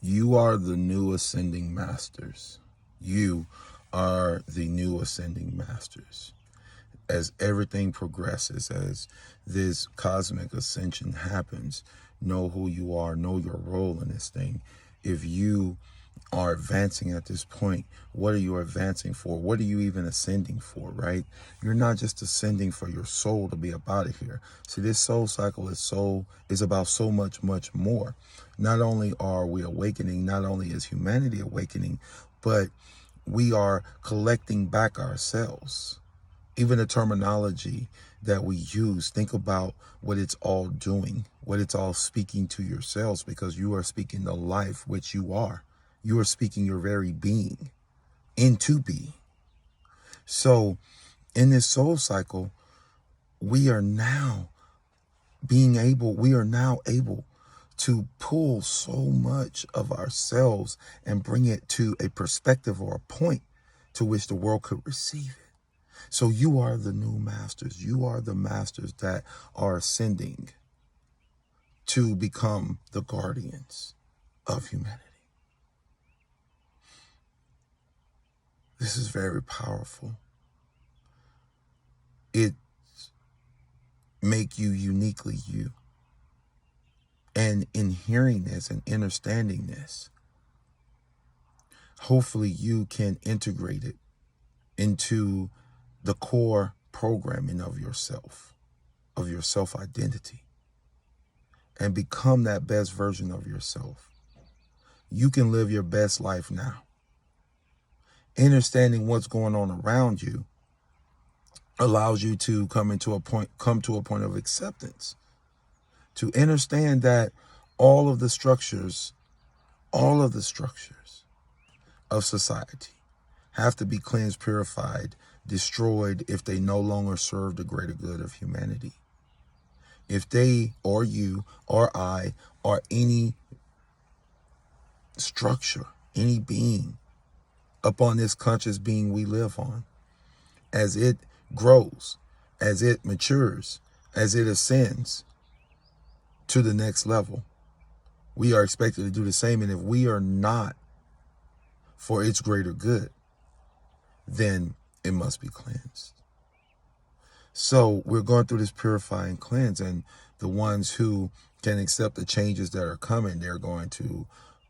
You are the new ascending masters. You are the new ascending masters. As everything progresses, as this cosmic ascension happens, know who you are, know your role in this thing. If you are advancing at this point, what are you advancing for? What are you even ascending for, right? You're not just ascending for your soul to be up out of here. See, this soul cycle is about so much more. Not only are we awakening, not only is humanity awakening, but we are collecting back ourselves. Even the terminology that we use, think about what it's all doing, what it's all speaking to yourselves, because you are speaking the life which you are. You are speaking your very being into being. So in this soul cycle, we are now able to pull so much of ourselves and bring it to a perspective or a point to which the world could receive it. So you are the new masters. You are the masters that are ascending to become the guardians of humanity. This is very powerful. It make you uniquely you. And in hearing this and understanding this, hopefully you can integrate it into the core programming of yourself, of your self-identity, and become that best version of yourself. You can live your best life now. Understanding what's going on around you allows you to come to a point of acceptance, to understand that all of the structures of society have to be cleansed, purified, destroyed if they no longer serve the greater good of humanity. If they or you or I or any structure, any being upon this conscious being we live on, as it grows, as it matures, as it ascends to the next level, we are expected to do the same. And if we are not for its greater good, then it must be cleansed. So we're going through this purifying cleanse, and the ones who can accept the changes that are coming, they're going to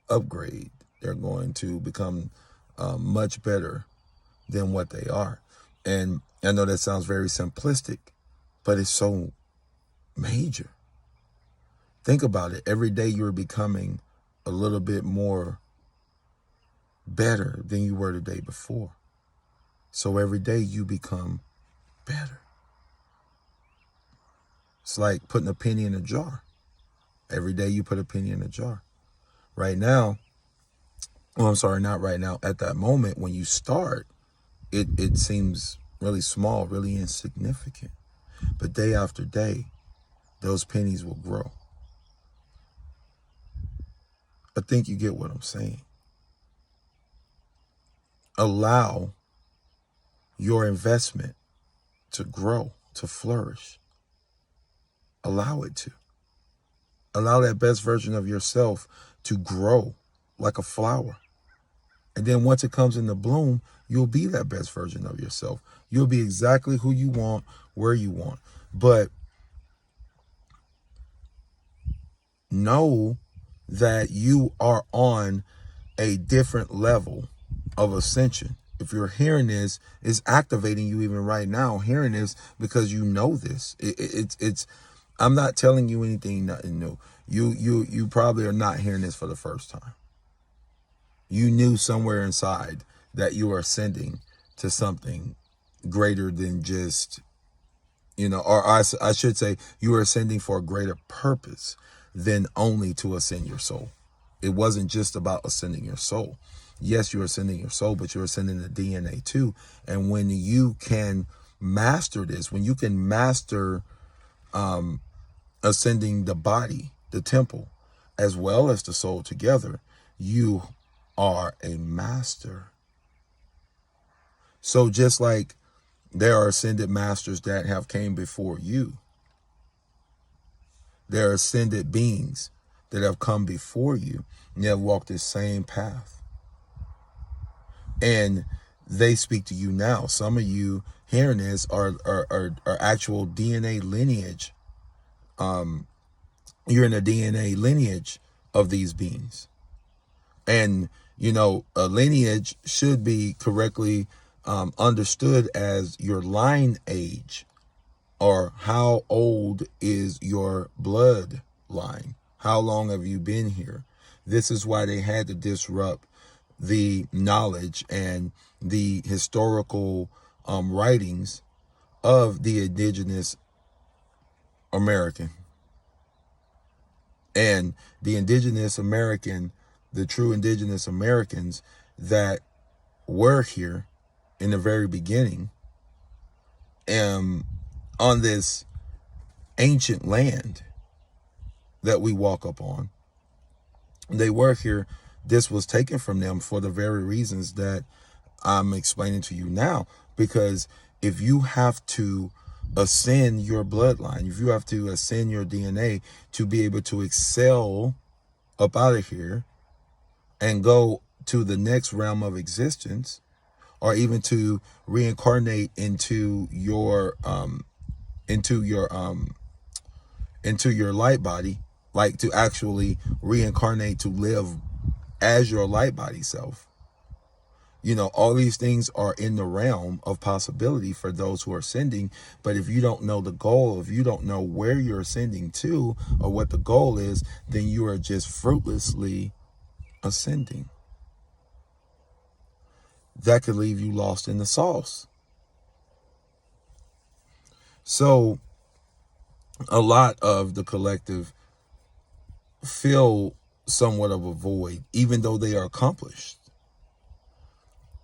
upgrade. They're going to become much better than what they are. And I know that sounds very simplistic, but it's so major. Think about it. Every day you're becoming a little bit more better than you were the day before. So every day you become better. It's like putting a penny in a jar. Every day you put a penny in a jar. Right now, well, I'm sorry, not right now. At that moment when you start, it seems really small, really insignificant. But day after day, those pennies will grow. I think you get what I'm saying. Allow your investment to grow, to flourish. Allow it to. Allow that best version of yourself to grow like a flower. And then once it comes into bloom, you'll be that best version of yourself. You'll be exactly who you want, where you want. But know that you are on a different level of ascension. If you're hearing this, it's activating you even right now, hearing this, because you know this. It's I'm not telling you nothing new. You probably are not hearing this for the first time. You knew somewhere inside that you are ascending to something greater than just, or I should say you are ascending for a greater purpose than only to ascend your soul. It wasn't just about ascending your soul. Yes, you're ascending your soul, but you're ascending the DNA too. And when you can master this, when you can master ascending the body, the temple, as well as the soul together, you are a master. So just like there are ascended masters that have came before you, there are ascended beings that have come before you and they have walked this same path. And they speak to you now. Some of you hearing this are actual DNA lineage. You're in a DNA lineage of these beings. And, you know, a lineage should be correctly understood as your line age, or how old is your bloodline? How long have you been here? This is why they had to disrupt the knowledge and the historical writings of the indigenous American. And the indigenous American, the true indigenous Americans that were here in the very beginning, on this ancient land that we walk up on, they were here. This was taken from them for the very reasons that I'm explaining to you now. Because if you have to ascend your bloodline, if you have to ascend your DNA to be able to excel up out of here and go to the next realm of existence, or even to reincarnate into your light body, like to actually reincarnate to live as your light body self. You know, all these things are in the realm of possibility for those who are ascending. But if you don't know the goal, if you don't know where you're ascending to or what the goal is, then you are just fruitlessly ascending. That could leave you lost in the sauce. So a lot of the collective feel somewhat of a void, even though they are accomplished,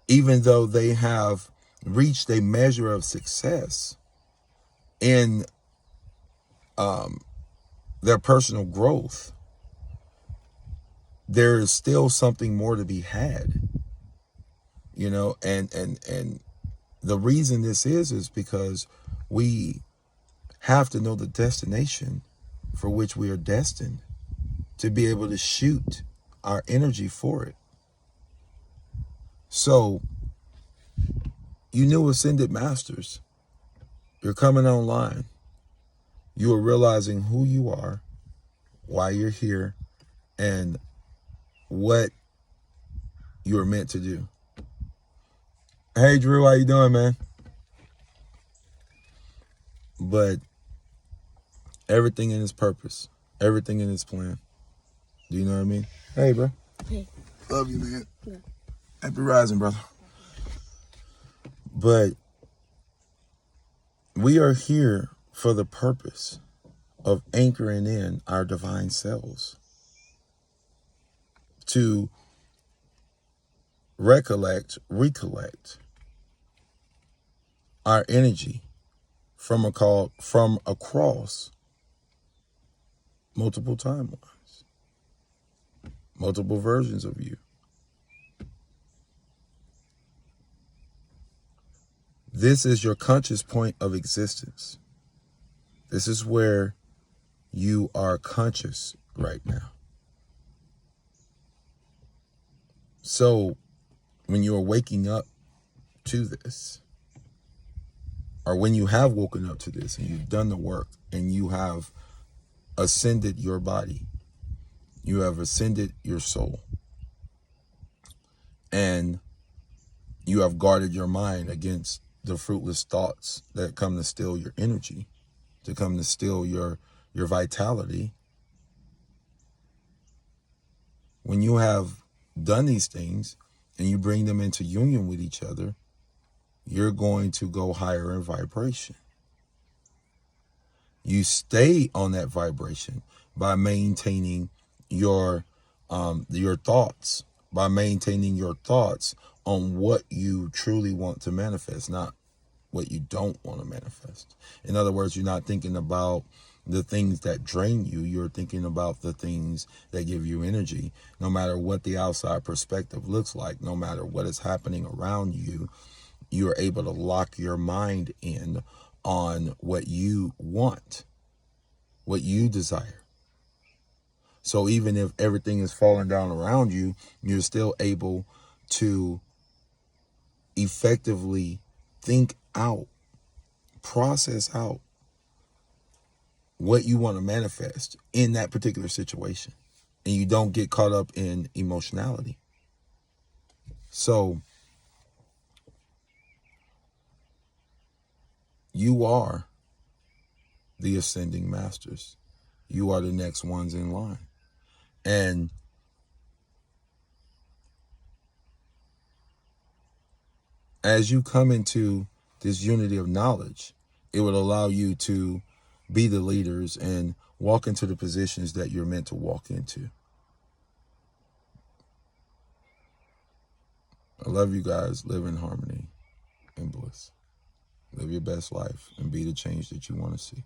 even though they have reached a measure of success in their personal growth. There is still something more to be had, you know, and the reason this is because we have to know the destination for which we are destined to be able to shoot our energy for it. So, you new ascended masters, you're coming online. You are realizing who you are, why you're here, and what you're meant to do. Hey, Drew, how you doing, man? But everything in its purpose, everything in its plan. Do you know what I mean? Hey, bro. Hey. Love you, man. Yeah. Happy rising, brother. But we are here for the purpose of anchoring in our divine selves, to recollect our energy from across multiple timelines, multiple versions of you. This is your conscious point of existence. This is where you are conscious right now. So when you are waking up to this, or when you have woken up to this and you've done the work and you have ascended your body, you have ascended your soul, and you have guarded your mind against the fruitless thoughts that come to steal your energy, to come to steal your vitality. When you have done these things and you bring them into union with each other, you're going to go higher in vibration. You stay on that vibration by maintaining your thoughts, by maintaining your thoughts on what you truly want to manifest, not what you don't want to manifest. In other words, you're not thinking about the things that drain you. You're thinking about the things that give you energy. No matter what the outside perspective looks like, no matter what is happening around you, you're able to lock your mind in on what you want, what you desire. So even if everything is falling down around you, you're still able to effectively think out, process out what you want to manifest in that particular situation. And you don't get caught up in emotionality. So you are the ascending masters. You are the next ones in line. And as you come into this unity of knowledge, it will allow you to be the leaders and walk into the positions that you're meant to walk into. I love you guys. Live in harmony and bliss. Live your best life and be the change that you want to see.